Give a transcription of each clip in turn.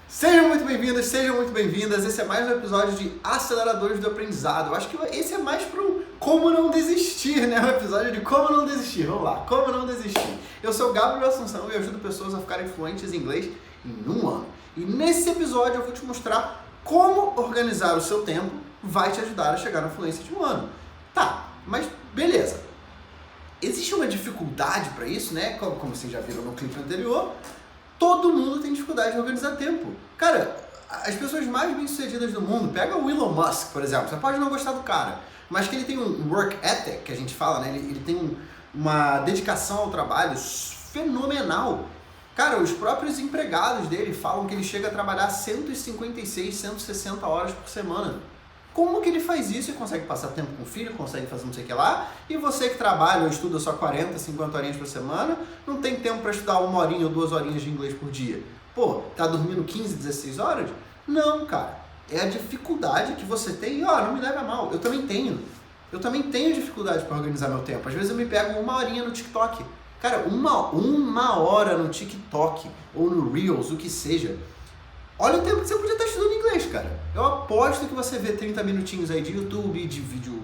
Sejam muito bem-vindos, sejam muito bem-vindas. Esse é mais um episódio de Aceleradores do Aprendizado. Eu acho que esse é mais pro como não desistir, né? Um episódio de como não desistir. Vamos lá, como não desistir. Eu sou o Gabriel Assunção e ajudo pessoas a ficarem fluentes em inglês em um ano. E nesse episódio eu vou te mostrar como organizar o seu tempo vai te ajudar a chegar na fluência de um ano. Tá, mas beleza. Existe uma dificuldade para isso, né? Como vocês já viram no clipe anterior, todo mundo tem dificuldade de organizar tempo. Cara, as pessoas mais bem-sucedidas do mundo, pega o Elon Musk, por exemplo, você pode não gostar do cara, mas que ele tem um work ethic, que a gente fala, né? Ele tem uma dedicação ao trabalho fenomenal. Cara, os próprios empregados dele falam que ele chega a trabalhar 156, 160 horas por semana. Como que ele faz isso e consegue passar tempo com o filho, consegue fazer não sei o que lá, e você que trabalha ou estuda só 40, 50 horinhas por semana, não tem tempo para estudar 1 ou 2 horinhas de inglês por dia? Pô, tá dormindo 15, 16 horas? Não, cara. É a dificuldade que você tem, não me leva a mal, eu também tenho. Eu também tenho dificuldade para organizar meu tempo. Às vezes eu me pego 1 horinha no TikTok. Cara, uma hora no TikTok, ou no Reels, o que seja. Olha o tempo que você podia estar estudando inglês, cara. Eu aposto que você vê 30 minutinhos aí de YouTube, de vídeo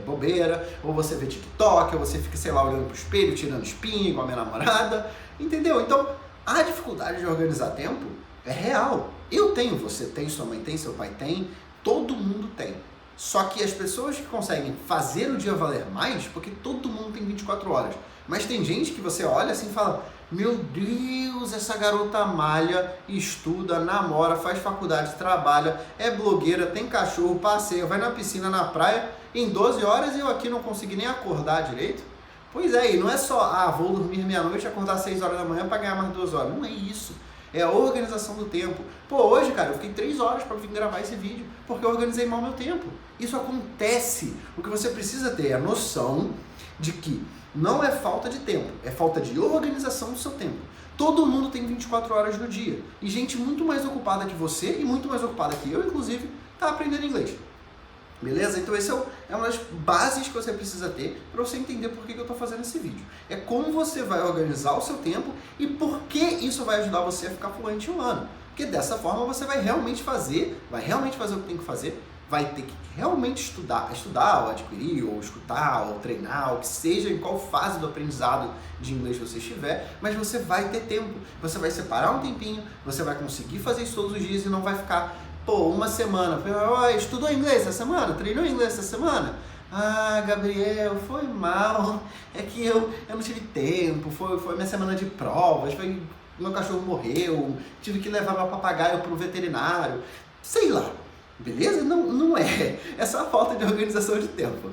bobeira, ou você vê TikTok, ou você fica, sei lá, olhando pro espelho, tirando espinha, igual a minha namorada, entendeu? Então, a dificuldade de organizar tempo é real. Eu tenho, você tem, sua mãe tem, seu pai tem, todo mundo tem. Só que as pessoas que conseguem fazer o dia valer mais, porque todo mundo tem 24 horas. Mas tem gente que você olha assim e fala, meu Deus, essa garota malha, estuda, namora, faz faculdade, trabalha, é blogueira, tem cachorro, passeia, vai na piscina, na praia, em 12 horas e eu aqui não consegui nem acordar direito. Pois é, e não é só, vou dormir meia-noite e acordar 6 horas da manhã para ganhar mais 2 horas. Não é isso. É a organização do tempo. Pô, hoje, cara, eu fiquei 3 horas para vir gravar esse vídeo, porque eu organizei mal meu tempo. Isso acontece. O que você precisa ter é a noção de que não é falta de tempo, é falta de organização do seu tempo. Todo mundo tem 24 horas no dia. E gente muito mais ocupada que você e muito mais ocupada que eu, inclusive, está aprendendo inglês. Beleza? Então esse é uma das bases que você precisa ter para você entender por que eu estou fazendo esse vídeo. É como você vai organizar o seu tempo e por que isso vai ajudar você a ficar fluente em um ano. Porque dessa forma você vai realmente fazer o que tem que fazer, vai ter que realmente estudar ou adquirir, ou escutar, ou treinar, ou que seja, em qual fase do aprendizado de inglês você estiver, mas você vai ter tempo, você vai separar um tempinho, você vai conseguir fazer isso todos os dias e não vai ficar, uma semana, estudou inglês essa semana? Treinou inglês essa semana? Gabriel, foi mal, é que eu não tive tempo, foi minha semana de provas, meu cachorro morreu, tive que levar meu papagaio pro veterinário, sei lá. Beleza? Não é. É só falta de organização de tempo.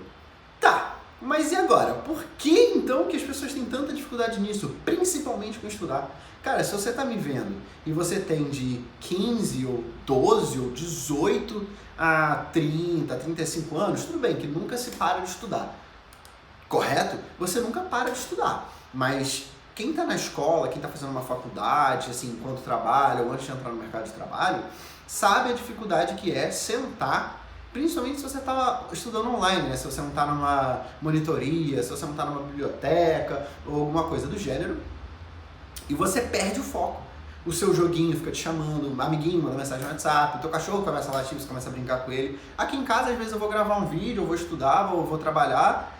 Tá, mas e agora? Por que então que as pessoas têm tanta dificuldade nisso? Principalmente com estudar. Cara, se você tá me vendo e você tem de 15 ou 12 ou 18 a 30, 35 anos, tudo bem que nunca se para de estudar. Correto? Você nunca para de estudar. Mas quem tá na escola, quem tá fazendo uma faculdade, assim, enquanto trabalha ou antes de entrar no mercado de trabalho, sabe a dificuldade que é sentar, principalmente se você está estudando online, né? Se você não está numa monitoria, se você não está numa biblioteca ou alguma coisa do gênero, e você perde o foco. O seu joguinho fica te chamando, um amiguinho manda mensagem no WhatsApp, o teu cachorro começa a latir, você começa a brincar com ele. Aqui em casa, às vezes, eu vou gravar um vídeo, eu vou estudar, vou trabalhar,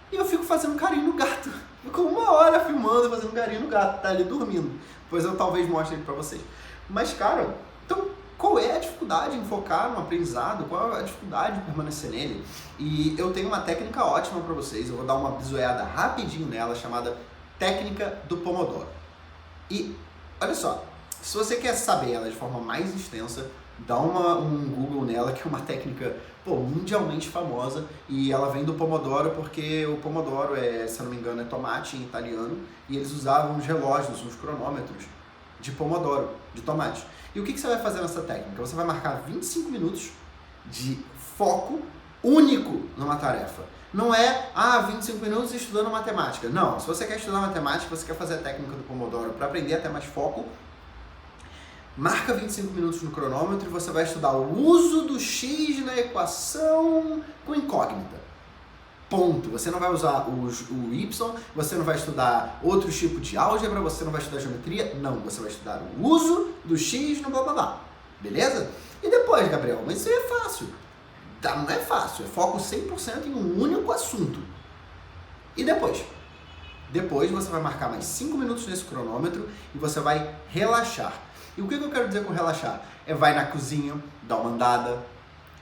e eu fico fazendo carinho no gato. Fico 1 hora filmando, fazendo carinho no gato, tá ali dormindo. Depois eu talvez mostre ele pra vocês. Mas, cara, então, qual é a dificuldade em focar no aprendizado? Qual é a dificuldade em permanecer nele? E eu tenho uma técnica ótima para vocês, eu vou dar uma bisoiada rapidinho nela, chamada técnica do Pomodoro. E, olha só, se você quer saber ela de forma mais extensa, dá um Google nela, que é uma técnica mundialmente famosa, e ela vem do Pomodoro porque o Pomodoro se eu não me engano, é tomate em italiano, e eles usavam uns relógios, uns cronômetros de Pomodoro, de tomate. E o que você vai fazer nessa técnica? Você vai marcar 25 minutos de foco único numa tarefa. Não é, 25 minutos estudando matemática. Não, se você quer estudar matemática, você quer fazer a técnica do Pomodoro para aprender a ter mais foco, marca 25 minutos no cronômetro e você vai estudar o uso do X na equação com incógnita. ponto. Você não vai usar o Y, você não vai estudar outro tipo de álgebra, você não vai estudar geometria, não. Você vai estudar o uso do X no blá blá blá. Beleza? E depois, Gabriel, mas isso aí é fácil. Tá, não é fácil, é foco 100% em um único assunto. E depois? Depois você vai marcar mais 5 minutos nesse cronômetro e você vai relaxar. E o que eu quero dizer com relaxar? É vai na cozinha, dá uma andada,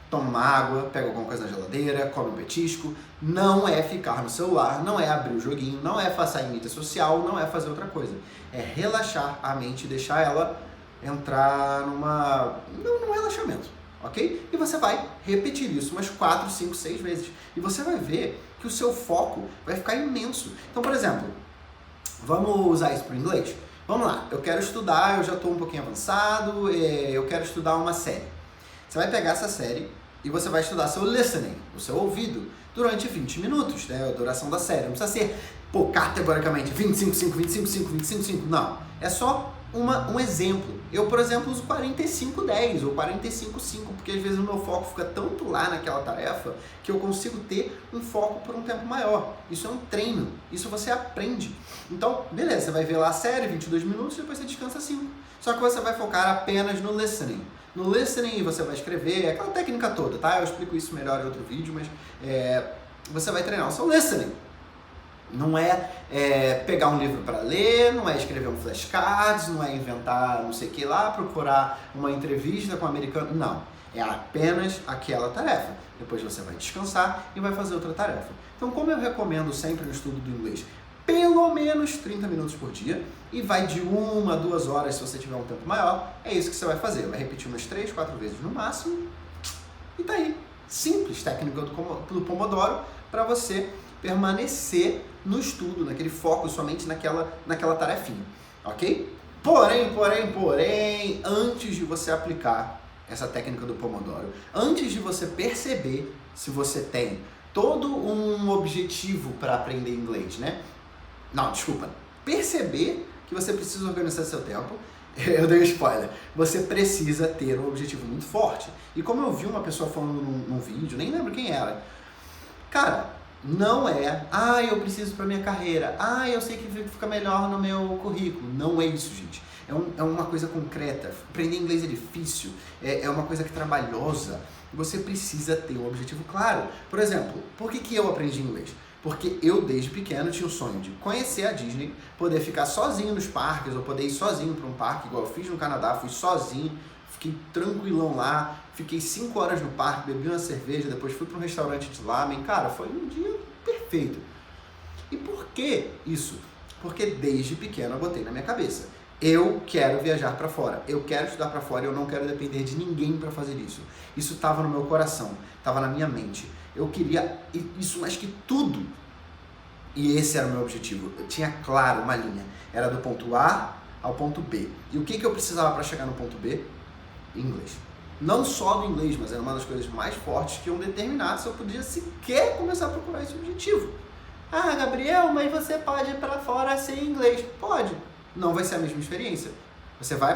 toma uma água, pega alguma coisa na geladeira, come um petisco. Não é ficar no celular, não é abrir o joguinho, não é passar em mídia social, não é fazer outra coisa. É relaxar a mente e deixar ela entrar num relaxamento, ok? E você vai repetir isso umas 4, 5, 6 vezes. E você vai ver que o seu foco vai ficar imenso. Então, por exemplo, vamos usar isso para o inglês? Vamos lá, eu quero estudar, eu já estou um pouquinho avançado, eu quero estudar uma série. Você vai pegar essa série e você vai estudar seu listening, o seu ouvido, durante 20 minutos, né? A duração da série. Não precisa ser, categoricamente 25, 5, 25, 5, 25, 5. Não. É só um exemplo. Eu, por exemplo, uso 45, 10 ou 45, 5, porque às vezes o meu foco fica tanto lá naquela tarefa que eu consigo ter um foco por um tempo maior. Isso é um treino. Isso você aprende. Então, beleza, você vai ver lá a série, 22 minutos, depois você descansa 5. Só que você vai focar apenas no listening. No listening você vai escrever, aquela técnica toda, tá? Eu explico isso melhor em outro vídeo, mas você vai treinar o seu listening. Não é pegar um livro para ler, não é escrever um flashcards, não é inventar não sei o que lá, procurar uma entrevista com um americano, não. É apenas aquela tarefa. Depois você vai descansar e vai fazer outra tarefa. Então, como eu recomendo sempre no estudo do inglês, pelo menos 30 minutos por dia, e vai de 1 a 2 horas se você tiver um tempo maior, é isso que você vai fazer. Vai repetir umas 3, 4 vezes no máximo, e tá aí. Simples técnica do Pomodoro para você permanecer no estudo, naquele foco, somente naquela tarefinha, ok? Porém, antes de você aplicar essa técnica do Pomodoro, antes de você perceber se você tem todo um objetivo para aprender inglês, né? Não, desculpa. Perceber que você precisa organizar seu tempo. Eu dei um spoiler. Você precisa ter um objetivo muito forte. E como eu vi uma pessoa falando num vídeo, nem lembro quem era. Cara, não é, eu preciso para minha carreira, eu sei que fica melhor no meu currículo. Não é isso, gente. É uma coisa concreta. Aprender inglês é difícil, é uma coisa que é trabalhosa. Você precisa ter um objetivo claro. Por exemplo, por que eu aprendi inglês? Porque eu, desde pequeno, tinha o sonho de conhecer a Disney, poder ficar sozinho nos parques, ou poder ir sozinho para um parque, igual eu fiz no Canadá, fui sozinho, fiquei tranquilão lá, fiquei 5 horas no parque, bebi uma cerveja, depois fui para um restaurante de lamen. Cara, foi um dia perfeito. E por que isso? Porque desde pequeno eu botei na minha cabeça. Eu quero viajar para fora, eu quero estudar para fora, eu não quero depender de ninguém para fazer isso. Isso estava no meu coração, estava na minha mente. Eu queria isso mais que tudo. E esse era o meu objetivo. Eu tinha claro uma linha. Era do ponto A ao ponto B. E o que eu precisava para chegar no ponto B? Inglês. Não só do inglês, mas era uma das coisas mais fortes que iam determinar se eu podia sequer começar a procurar esse objetivo. Gabriel, mas você pode ir para fora sem inglês. Pode. Não vai ser a mesma experiência. Você vai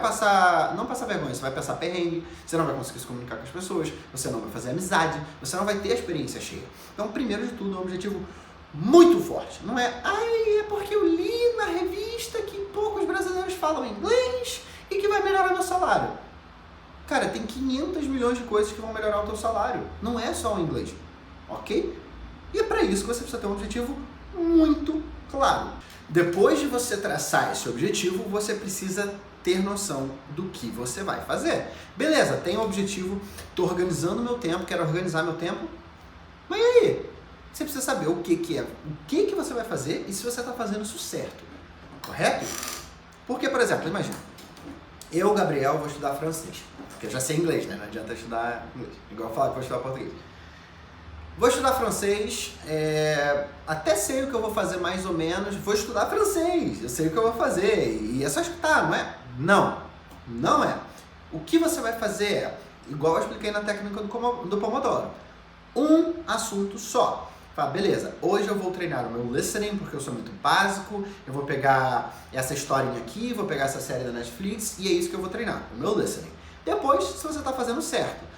não passar vergonha, você vai passar perrengue, você não vai conseguir se comunicar com as pessoas, você não vai fazer amizade, você não vai ter a experiência cheia. Então, primeiro de tudo, é um objetivo muito forte. Não é, é porque eu li na revista que poucos brasileiros falam inglês e que vai melhorar meu salário. Cara, tem 500 milhões de coisas que vão melhorar o teu salário. Não é só o inglês, ok? E é para isso que você precisa ter um objetivo muito claro. Depois de você traçar esse objetivo, você precisa ter noção do que você vai fazer. Beleza, tenho um objetivo, estou organizando meu tempo, quero organizar meu tempo, mas e aí? Você precisa saber o que você vai fazer e se você está fazendo isso certo, correto? Porque, por exemplo, imagina, eu, Gabriel, vou estudar francês, porque eu já sei inglês, né? Não adianta estudar inglês, igual eu falo que vou estudar português. Vou estudar francês, até sei o que eu vou fazer mais ou menos, vou estudar francês, eu sei o que eu vou fazer, e é só escutar, não é? Não é. O que você vai fazer é, igual eu expliquei na técnica do Pomodoro, um assunto só. Fala, beleza, hoje eu vou treinar o meu listening, porque eu sou muito básico, eu vou pegar essa historinha aqui, vou pegar essa série da Netflix, e é isso que eu vou treinar, o meu listening. Depois, se você está fazendo certo,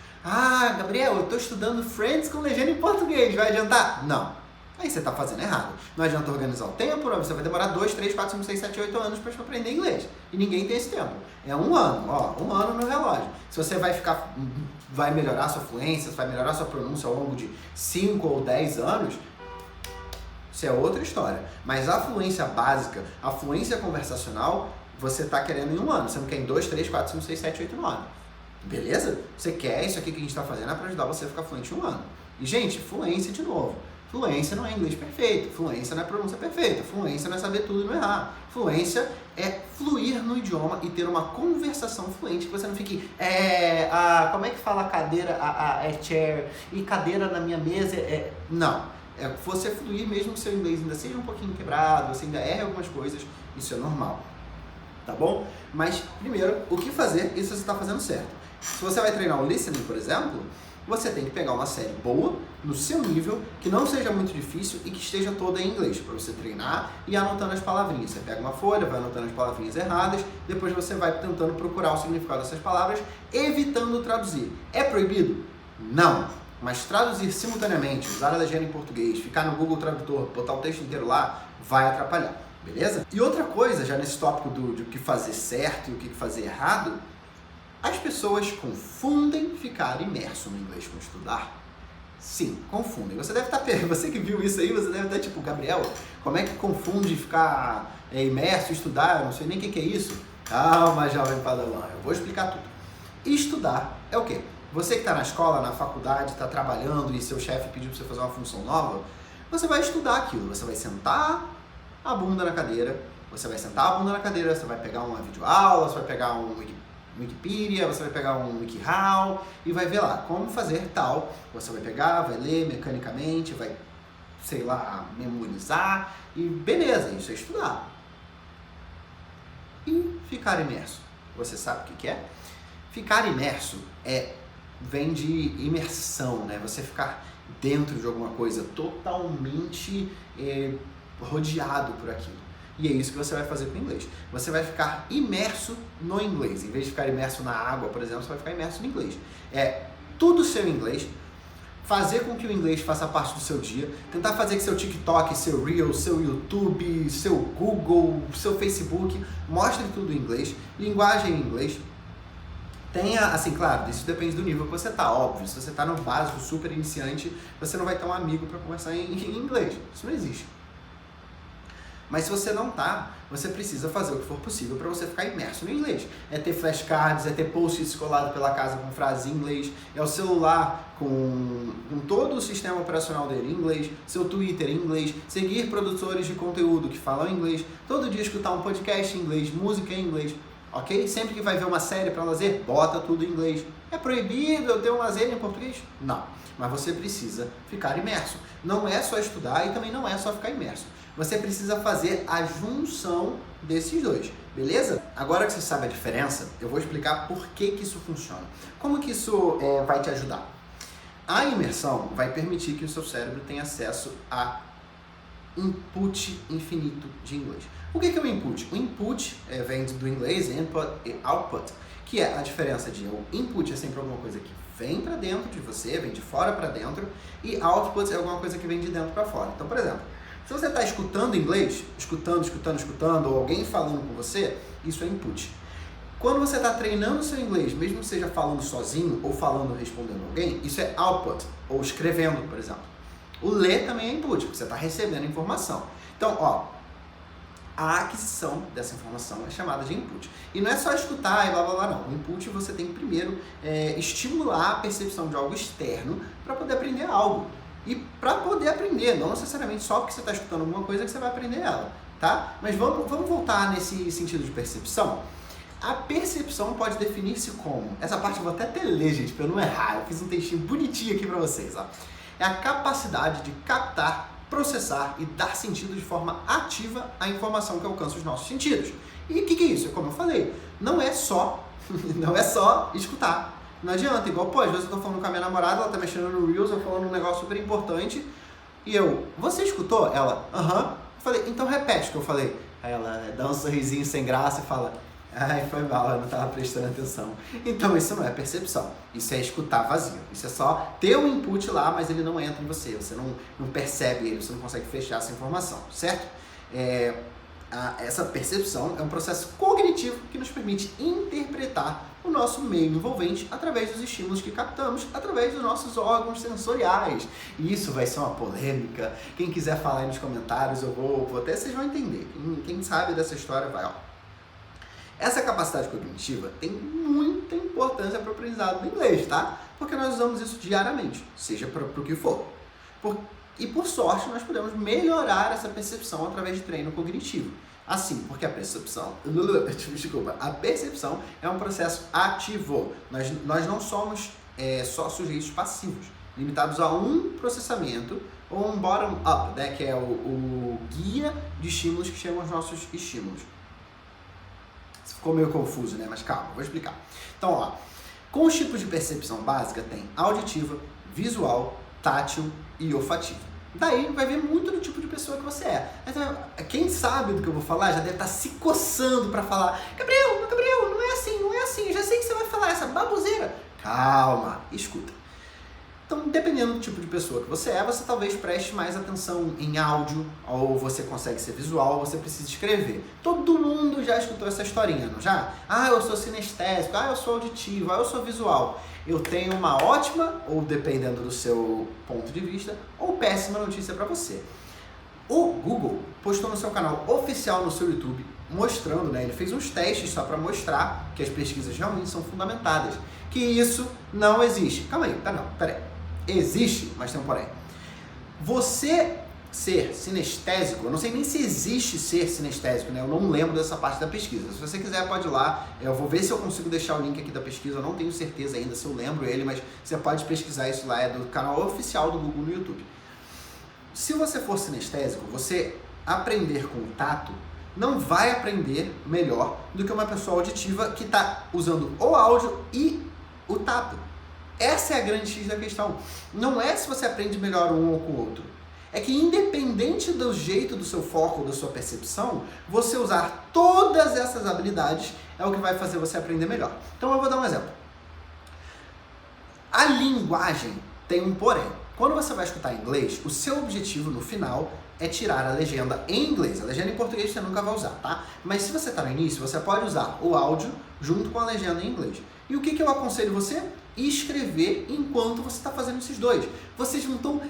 Gabriel, eu estou estudando Friends com legenda em português, vai adiantar? Não. aí você está fazendo errado. Não adianta organizar o tempo, você vai demorar 2, 3, 4, 5, 6, 7, 8 anos para aprender inglês. E ninguém tem esse tempo. É 1 ano, ó, 1 ano no relógio. Se você vai melhorar a sua fluência, vai melhorar a sua pronúncia ao longo de 5 ou 10 anos, isso é outra história. Mas a fluência básica, a fluência conversacional, você está querendo em 1 ano. Você não quer em 2, 3, 4, 5, 6, 7, 8, 9. Beleza? Você quer isso aqui que a gente está fazendo é para ajudar você a ficar fluente em 1 ano. E, gente, fluência de novo. Fluência não é inglês perfeito. Fluência não é pronúncia perfeita. Fluência não é saber tudo e não errar. Fluência é fluir no idioma e ter uma conversação fluente, que você não fique, como é que fala cadeira, é chair, e cadeira na minha mesa, não. É você fluir mesmo que seu inglês ainda seja um pouquinho quebrado, você ainda erra algumas coisas, isso é normal, tá bom? Mas, primeiro, o que fazer? Isso você está fazendo certo. Se você vai treinar o listening, por exemplo, você tem que pegar uma série boa, no seu nível, que não seja muito difícil e que esteja toda em inglês, para você treinar e anotando as palavrinhas. Você pega uma folha, vai anotando as palavrinhas erradas, depois você vai tentando procurar o significado dessas palavras, evitando traduzir. É proibido? Não. Mas traduzir simultaneamente, usar a legenda em português, ficar no Google Tradutor, botar o texto inteiro lá, vai atrapalhar, beleza? E outra coisa, já nesse tópico de o que fazer certo e o que fazer errado, as pessoas confundem ficar imerso no inglês com estudar. Sim, confundem. Você deve estar, você que viu isso aí, você deve estar tipo, Gabriel, como é que confunde ficar imerso, estudar? Eu não sei nem o que é isso. Calma, jovem padawan, eu vou explicar tudo. Estudar é o quê? Você que está na escola, na faculdade, está trabalhando e seu chefe pediu para você fazer uma função nova, você vai estudar aquilo. Você vai sentar a bunda na cadeira, você vai pegar uma videoaula, você vai pegar um Wikipedia, você vai pegar um WikiHow e vai ver lá como fazer tal. Você vai pegar, vai ler mecanicamente, vai, sei lá, memorizar e beleza, isso é estudar. E ficar imerso. Você sabe o que é? Ficar imerso vem de imersão, né? Você ficar dentro de alguma coisa totalmente rodeado por aquilo. E é isso que você vai fazer com o inglês. Você vai ficar imerso no inglês. Em vez de ficar imerso na água, por exemplo, você vai ficar imerso no inglês. É tudo seu inglês, fazer com que o inglês faça parte do seu dia, tentar fazer que seu TikTok, seu Reel, seu YouTube, seu Google, seu Facebook, mostre tudo em inglês, linguagem em inglês. Tenha, assim, claro, isso depende do nível que você tá, óbvio. Se você tá no básico, super iniciante, você não vai ter um amigo para conversar em inglês. Isso não existe. Mas se você não tá, você precisa fazer o que for possível para você ficar imerso no inglês. É ter flashcards, é ter post-its colados pela casa com frases em inglês, é o celular com todo o sistema operacional dele em inglês, seu Twitter em inglês, seguir produtores de conteúdo que falam inglês, todo dia escutar um podcast em inglês, música em inglês. Ok? Sempre que vai ver uma série para lazer, bota tudo em inglês. É proibido eu ter um lazer em português? Não. Mas você precisa ficar imerso. Não é só estudar e também não é só ficar imerso. Você precisa fazer a junção desses dois, beleza? Agora que você sabe a diferença, eu vou explicar por que isso funciona. Como que isso vai te ajudar? A imersão vai permitir que o seu cérebro tenha acesso a input infinito de inglês. O que é o input? O input vem do inglês input e output, que é a diferença de o input é sempre alguma coisa que vem para dentro de você, vem de fora para dentro, e output é alguma coisa que vem de dentro para fora. Então, por exemplo, se você está escutando inglês, escutando, ou alguém falando com você, isso é input. Quando você está treinando o seu inglês, mesmo que seja falando sozinho ou falando respondendo alguém, isso é output, ou escrevendo, por exemplo. O ler também é input, porque você está recebendo informação. Então, a aquisição dessa informação é chamada de input. E não é só escutar e blá blá blá, não. O input você tem que primeiro estimular a percepção de algo externo para poder aprender algo. E para poder aprender, não necessariamente só porque você está escutando alguma coisa que você vai aprender ela, tá? Mas vamos voltar nesse sentido de percepção. A percepção pode definir-se como... Essa parte eu vou até ler, gente, para eu não errar. Eu fiz um textinho bonitinho aqui para vocês, ó. É a capacidade de captar, processar e dar sentido de forma ativa à informação que alcança os nossos sentidos. E o que é isso? Como eu falei, não é só escutar. Não adianta, igual, às vezes eu tô falando com a minha namorada, ela tá mexendo no Reels, eu falando um negócio super importante, e você escutou? Ela, aham. Eu falei, então repete o que eu falei. Aí ela dá um sorrisinho sem graça e fala, Ai, foi mal, eu não estava prestando atenção. Então, isso não é percepção, isso é escutar vazio. Isso é só ter um input lá, mas ele não entra em você, você não percebe ele, você não consegue fechar essa informação, certo? Essa percepção é um processo cognitivo que nos permite interpretar o nosso meio envolvente através dos estímulos que captamos, através dos nossos órgãos sensoriais. E isso vai ser uma polêmica. Quem quiser falar aí nos comentários, eu vou até vocês vão entender. Quem sabe dessa história vai, ó. Essa capacidade cognitiva tem muita importância para o aprendizado do inglês, tá? Porque nós usamos isso diariamente, seja para o que for. E por sorte, nós podemos melhorar essa percepção através de treino cognitivo. Assim, porque a percepção é um processo ativo. Nós não somos só sujeitos passivos, limitados a um processamento ou um bottom-up, né, que é o guia de estímulos que chegam aos nossos estímulos. Ficou meio confuso, né? Mas calma, vou explicar. Então, ó, com os tipos de percepção básica tem auditiva, visual, tátil e olfativa. Daí vai ver muito do tipo de pessoa que você é. Então, quem sabe do que eu vou falar já deve estar se coçando para falar: Gabriel, não é assim, já sei que você vai falar essa baboseira. Calma, escuta. Então, dependendo do tipo de pessoa que você é, você talvez preste mais atenção em áudio, ou você consegue ser visual, ou você precisa escrever. Todo mundo já escutou essa historinha, não já? Ah, eu sou sinestésico, eu sou auditivo, eu sou visual. Eu tenho uma ótima, ou dependendo do seu ponto de vista, ou péssima notícia para você. O Google postou no seu canal oficial no seu YouTube, mostrando, né? Ele fez uns testes só para mostrar que as pesquisas realmente são fundamentadas. Que isso não existe. Calma aí, peraí. Existe, mas tem um porém. Você ser sinestésico, eu não sei nem se existe ser sinestésico, né? Eu não lembro dessa parte da pesquisa. Se você quiser, pode ir lá. Eu vou ver se eu consigo deixar o link aqui da pesquisa. Eu não tenho certeza ainda se eu lembro ele, mas você pode pesquisar isso lá. É do canal oficial do Google no YouTube. Se você for sinestésico, você aprender com o tato não vai aprender melhor do que uma pessoa auditiva que está usando o áudio e o tato. Essa é a grande X da questão. Não é se você aprende melhor um ou com o outro. É que independente do jeito do seu foco ou da sua percepção, você usar todas essas habilidades é o que vai fazer você aprender melhor. Então eu vou dar um exemplo. A linguagem tem um porém. Quando você vai escutar em inglês, o seu objetivo no final é tirar a legenda em inglês. A legenda em português você nunca vai usar, tá? Mas se você está no início, você pode usar o áudio junto com a legenda em inglês. E o que eu aconselho você? Escrever enquanto você está fazendo esses dois. Você juntou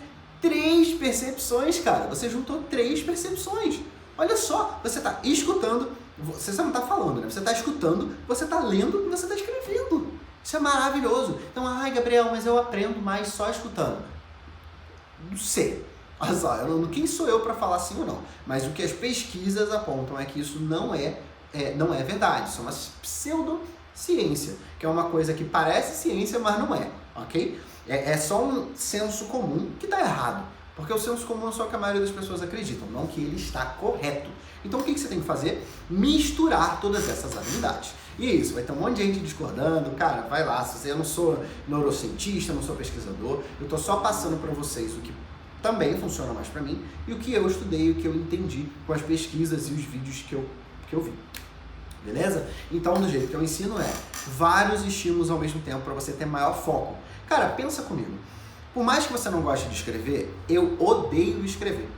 3 percepções, cara. Você juntou 3 percepções. Olha só, você está escutando, você não está falando, né? Você está escutando, você está lendo e você está escrevendo. Isso é maravilhoso. Então, ai, Gabriel, mas eu aprendo mais só escutando. Não sei. Olha só, quem sou eu para falar sim ou não? Mas o que as pesquisas apontam é que isso não é verdade. Isso é uma pseudociência, que é uma coisa que parece ciência, mas não é, ok? É só um senso comum que está errado. Porque o senso comum é só que a maioria das pessoas acreditam, não que ele está correto. Então o que você tem que fazer? Misturar todas essas habilidades. E é isso, vai ter um monte de gente discordando, cara, vai lá, eu não sou neurocientista, não sou pesquisador, eu estou só passando para vocês o que também funciona mais para mim e o que eu estudei, o que eu entendi com as pesquisas e os vídeos que eu vi. Beleza? Então, do jeito que eu ensino vários estímulos ao mesmo tempo para você ter maior foco. Cara, pensa comigo. Por mais que você não goste de escrever, eu odeio escrever.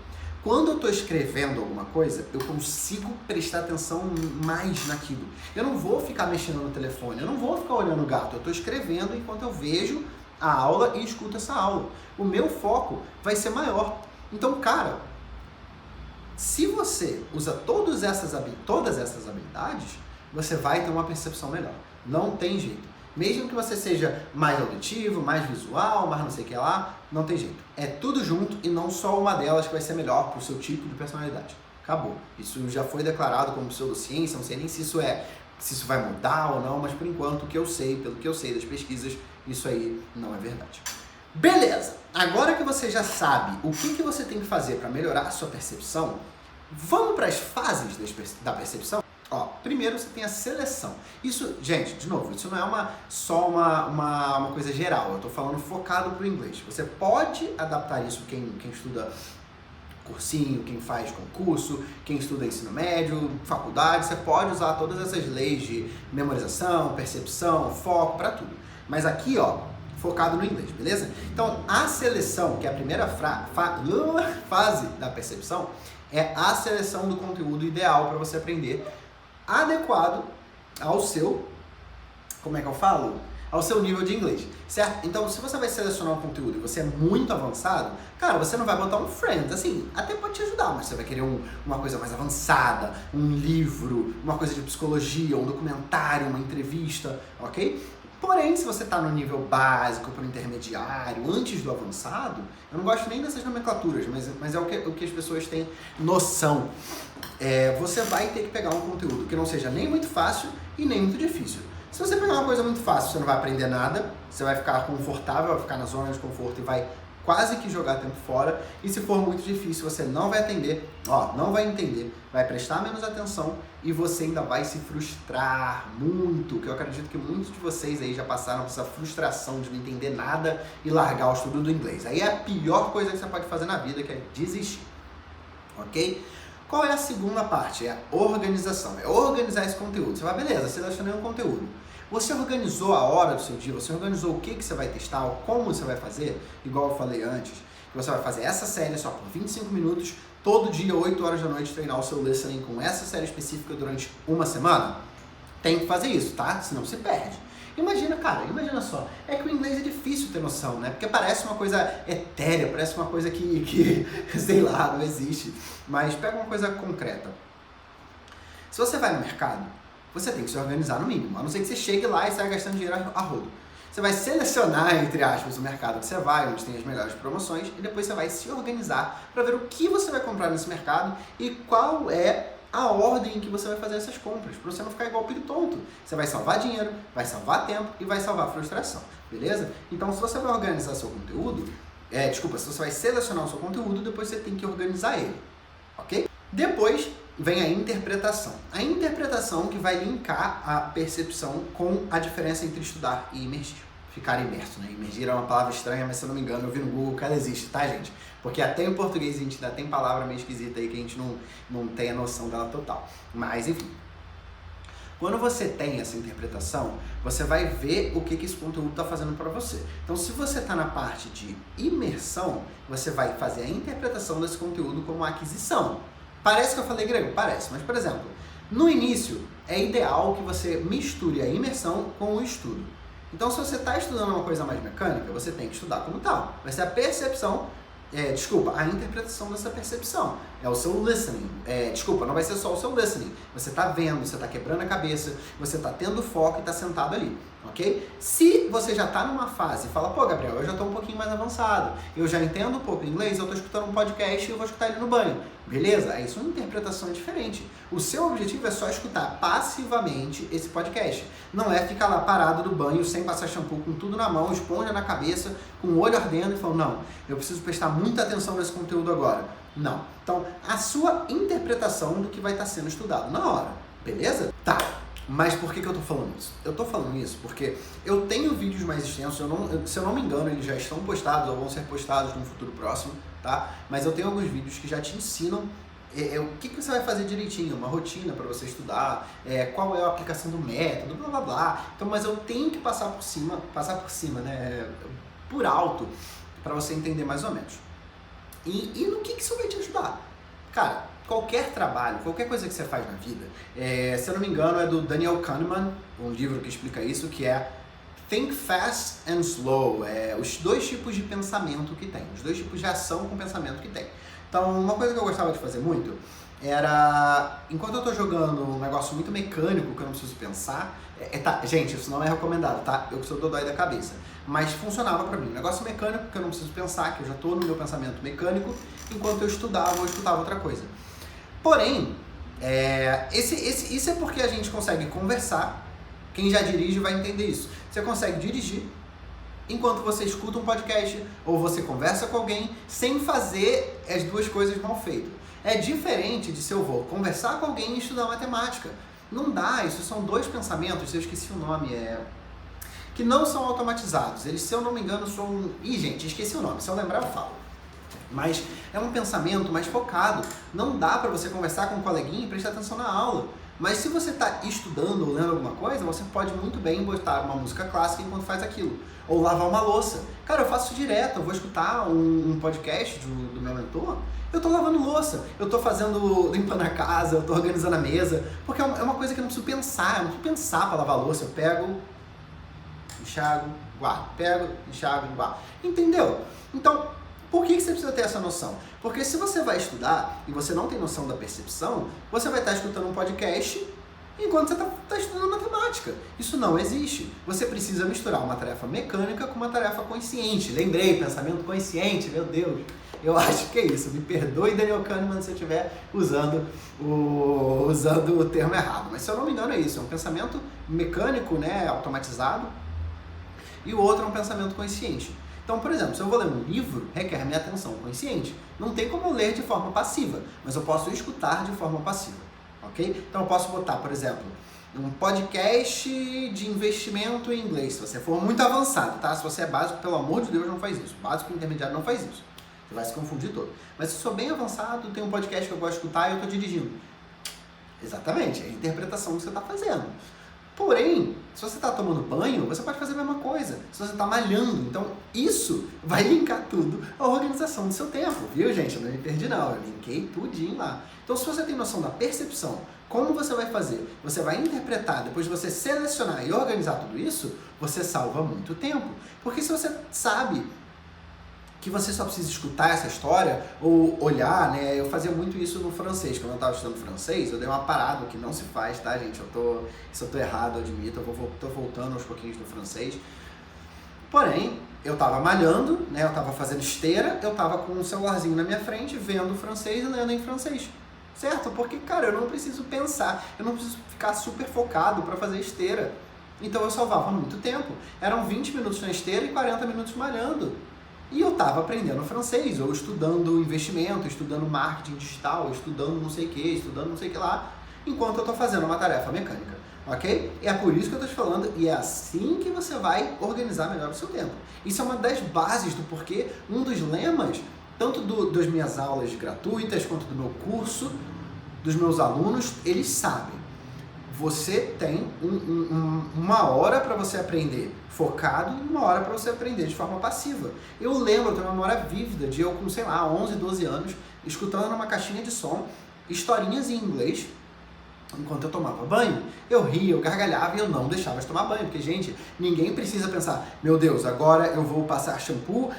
Quando eu estou escrevendo alguma coisa, eu consigo prestar atenção mais naquilo. Eu não vou ficar mexendo no telefone, eu não vou ficar olhando o gato. Eu estou escrevendo enquanto eu vejo a aula e escuto essa aula. O meu foco vai ser maior. Então, cara, se você usa todas essas habilidades, você vai ter uma percepção melhor. Não tem jeito. Mesmo que você seja mais auditivo, mais visual, mais não sei o que lá, não tem jeito. É tudo junto e não só uma delas que vai ser melhor para o seu tipo de personalidade. Acabou. Isso já foi declarado como pseudociência, não sei nem se isso vai mudar ou não, mas por enquanto o que eu sei, pelo que eu sei das pesquisas, isso aí não é verdade. Beleza! Agora que você já sabe o que você tem que fazer para melhorar a sua percepção, vamos para as fases da percepção? Ó, primeiro você tem a seleção. Isso, gente, de novo, isso não é só uma coisa geral. Eu estou falando focado para o inglês. Você pode adaptar isso, quem estuda cursinho, quem faz concurso, quem estuda ensino médio, faculdade, você pode usar todas essas leis de memorização, percepção, foco, para tudo. Mas aqui, ó, focado no inglês, beleza? Então, a seleção, que é a primeira fase da percepção, é a seleção do conteúdo ideal para você aprender, adequado ao seu, como é que eu falo? Ao seu nível de inglês, certo? Então, se você vai selecionar um conteúdo e você é muito avançado, cara, você não vai botar um Friends, assim, até pode te ajudar, mas você vai querer uma coisa mais avançada, um livro, uma coisa de psicologia, um documentário, uma entrevista, ok? Porém, se você está no nível básico, para o intermediário, antes do avançado, eu não gosto nem dessas nomenclaturas, mas é o que as pessoas têm noção. Você vai ter que pegar um conteúdo que não seja nem muito fácil e nem muito difícil. Se você pegar uma coisa muito fácil, você não vai aprender nada, você vai ficar confortável, vai ficar na zona de conforto e vai quase que jogar tempo fora. E se for muito difícil, você não vai atender, não vai entender, vai prestar menos atenção e você ainda vai se frustrar muito, que eu acredito que muitos de vocês aí já passaram por essa frustração de não entender nada e largar o estudo do inglês. Aí é a pior coisa que você pode fazer na vida, que é desistir, ok? Qual é a segunda parte? É a organização, é organizar esse conteúdo. Você vai, beleza, selecionei um conteúdo. Você organizou a hora do seu dia, você organizou o que você vai testar, como você vai fazer, igual eu falei antes, que você vai fazer essa série só por 25 minutos, todo dia, 8 horas da noite, treinar o seu listening com essa série específica durante uma semana? Tem que fazer isso, tá? Senão você perde. Imagina só, é que o inglês é difícil ter noção, né? Porque parece uma coisa etérea, parece uma coisa que sei lá, não existe. Mas pega uma coisa concreta. Se você vai no mercado, você tem que se organizar no mínimo, a não ser que você chegue lá e saia gastando dinheiro a rodo. Você vai selecionar, entre aspas, o mercado que você vai, onde tem as melhores promoções, e depois você vai se organizar para ver o que você vai comprar nesse mercado e qual é a ordem em que você vai fazer essas compras, para você não ficar igual piro tonto. Você vai salvar dinheiro, vai salvar tempo e vai salvar frustração, beleza? Então, se você vai organizar seu conteúdo, se você vai selecionar o seu conteúdo, depois você tem que organizar ele, ok? Depois vem a interpretação. A interpretação que vai linkar a percepção com a diferença entre estudar e imergir. Ficar imerso, né? Imergir é uma palavra estranha, mas se eu não me engano, eu vi no Google que ela existe, tá, gente? Porque até em português a gente ainda tem palavra meio esquisita aí que a gente não tem a noção dela total. Mas, enfim. Quando você tem essa interpretação, você vai ver o que esse conteúdo está fazendo para você. Então, se você está na parte de imersão, você vai fazer a interpretação desse conteúdo como aquisição. Parece que eu falei grego? Parece. Mas, por exemplo, no início, é ideal que você misture a imersão com o estudo. Então, se você está estudando uma coisa mais mecânica, você tem que estudar como tal. Vai ser a percepção, a interpretação dessa percepção. É o seu listening. Não vai ser só o seu listening. Você está vendo, você está quebrando a cabeça, você está tendo foco e está sentado ali, ok? Se você já está numa fase e fala, pô, Gabriel, eu já estou um pouquinho mais avançado, eu já entendo um pouco inglês, eu estou escutando um podcast e eu vou escutar ele no banho. Beleza? É isso, uma interpretação diferente. O seu objetivo é só escutar passivamente esse podcast. Não é ficar lá parado no banho, sem passar shampoo, com tudo na mão, esponja na cabeça, com o olho ardendo e falando, não, eu preciso prestar muita atenção nesse conteúdo agora. Não. Então, a sua interpretação do que vai estar sendo estudado na hora. Beleza? Tá. Mas por que eu tô falando isso? Eu tô falando isso porque eu tenho vídeos mais extensos, se eu não me engano, eles já estão postados ou vão ser postados no futuro próximo, tá? Mas eu tenho alguns vídeos que já te ensinam o que você vai fazer direitinho, uma rotina para você estudar, qual é a aplicação do método, blá blá blá. Então, mas eu tenho que passar por cima, né? Por alto, para você entender mais ou menos. E no que isso vai te ajudar? Cara, qualquer trabalho, qualquer coisa que você faz na vida, se eu não me engano, é do Daniel Kahneman, um livro que explica isso, que é Think Fast and Slow, os dois tipos de pensamento que tem, os dois tipos de ação com pensamento que tem. Então, uma coisa que eu gostava de fazer muito era, enquanto eu tô jogando um negócio muito mecânico que eu não preciso pensar, gente, isso não é recomendado, tá? Eu que sou dodói da cabeça, mas funcionava pra mim. Um negócio mecânico que eu não preciso pensar, que eu já tô no meu pensamento mecânico, enquanto eu estudava ou escutava outra coisa. Porém, isso é porque a gente consegue conversar, quem já dirige vai entender isso. Você consegue dirigir enquanto você escuta um podcast ou você conversa com alguém sem fazer as duas coisas mal feitas. É diferente de se eu vou conversar com alguém e estudar matemática. Não dá, isso são dois pensamentos, eu esqueci o nome, que não são automatizados. Eles, se eu não me engano, são... Ih, gente, esqueci o nome, se eu lembrar eu falo. Mas é um pensamento mais focado. Não dá para você conversar com um coleguinha e prestar atenção na aula. Mas se você está estudando ou lendo alguma coisa, você pode muito bem botar uma música clássica enquanto faz aquilo. Ou lavar uma louça. Cara, eu faço isso direto. Eu vou escutar um podcast do meu mentor. Eu tô lavando louça. Eu tô limpando a casa. Eu tô organizando a mesa. Porque é uma coisa que eu não preciso pensar. Eu não preciso pensar para lavar louça. Eu pego, enxago, guardo. Pego, enxago, guardo. Entendeu? Então, por que você precisa ter essa noção? Porque se você vai estudar e você não tem noção da percepção, você vai estar escutando um podcast enquanto você está estudando matemática. Isso não existe. Você precisa misturar uma tarefa mecânica com uma tarefa consciente. Lembrei, pensamento consciente, meu Deus. Eu acho que é isso. Me perdoe, Daniel Kahneman, se eu estiver usando o termo errado. Mas se eu não me engano é isso. É um pensamento mecânico, né, automatizado, e o outro é um pensamento consciente. Então, por exemplo, se eu vou ler um livro, requer minha atenção consciente. Não tem como eu ler de forma passiva, mas eu posso escutar de forma passiva, ok? Então eu posso botar, por exemplo, um podcast de investimento em inglês, se você for muito avançado, tá? Se você é básico, pelo amor de Deus, não faz isso. Básico e intermediário não faz isso. Você vai se confundir todo. Mas se eu sou bem avançado, tem um podcast que eu gosto de escutar e eu estou dirigindo. Exatamente, é a interpretação que você está fazendo. Porém, se você está tomando banho, você pode fazer a mesma coisa. Se você está malhando, então isso vai linkar tudo à organização do seu tempo, viu, gente? Eu não me perdi não, eu linkei tudinho lá. Então, se você tem noção da percepção, como você vai fazer? Você vai interpretar, depois de você selecionar e organizar tudo isso, você salva muito tempo. Porque se você sabe que você só precisa escutar essa história ou olhar, né? Eu fazia muito isso no francês. Quando eu estava estudando francês, eu dei uma parada, que não se faz, tá, gente? Se eu tô errado, eu admito, tô voltando aos pouquinhos no francês. Porém, eu estava malhando, né? Eu estava fazendo esteira, eu estava com um celularzinho na minha frente, vendo francês e lendo em francês. Certo? Porque, cara, eu não preciso pensar, eu não preciso ficar super focado para fazer esteira. Então eu salvava muito tempo. Eram 20 minutos na esteira e 40 minutos malhando. E eu estava aprendendo francês, ou estudando investimento, estudando marketing digital, estudando não sei o que, estudando não sei o que lá, enquanto eu estou fazendo uma tarefa mecânica, ok? E é por isso que eu estou te falando, e é assim que você vai organizar melhor o seu tempo. Isso é uma das bases do porquê, um dos lemas, tanto das minhas aulas gratuitas, quanto do meu curso, dos meus alunos, eles sabem. Você tem uma hora para você aprender focado e uma hora para você aprender de forma passiva. Eu lembro, eu tenho uma memória vívida de eu com, sei lá, 11, 12 anos, escutando numa caixinha de som, historinhas em inglês, enquanto eu tomava banho. Eu ria, eu gargalhava e eu não deixava de tomar banho, porque, gente, ninguém precisa pensar, meu Deus, agora eu vou passar shampoo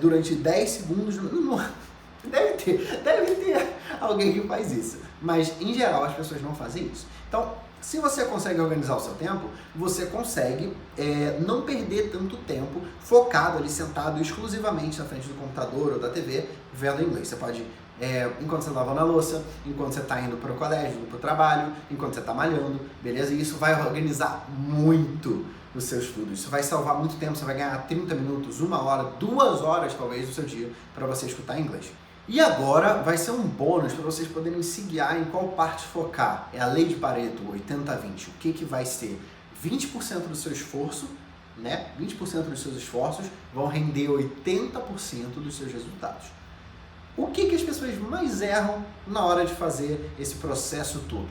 durante 10 segundos. Não, deve ter alguém que faz isso, mas em geral as pessoas não fazem isso. Então, se você consegue organizar o seu tempo, você consegue não perder tanto tempo focado ali, sentado exclusivamente na frente do computador ou da TV, vendo inglês. Você pode, enquanto você está lavando a louça, enquanto você está indo para o colégio, indo para o trabalho, enquanto você está malhando, beleza? E isso vai organizar muito o seu estudo. Isso vai salvar muito tempo, você vai ganhar 30 minutos, 1 hora, 2 horas talvez do seu dia para você escutar inglês. E agora vai ser um bônus para vocês poderem se guiar em qual parte focar. É a lei de Pareto, 80-20. O que vai ser? 20% do seu esforço, né? 20% dos seus esforços vão render 80% dos seus resultados. O que as pessoas mais erram na hora de fazer esse processo todo?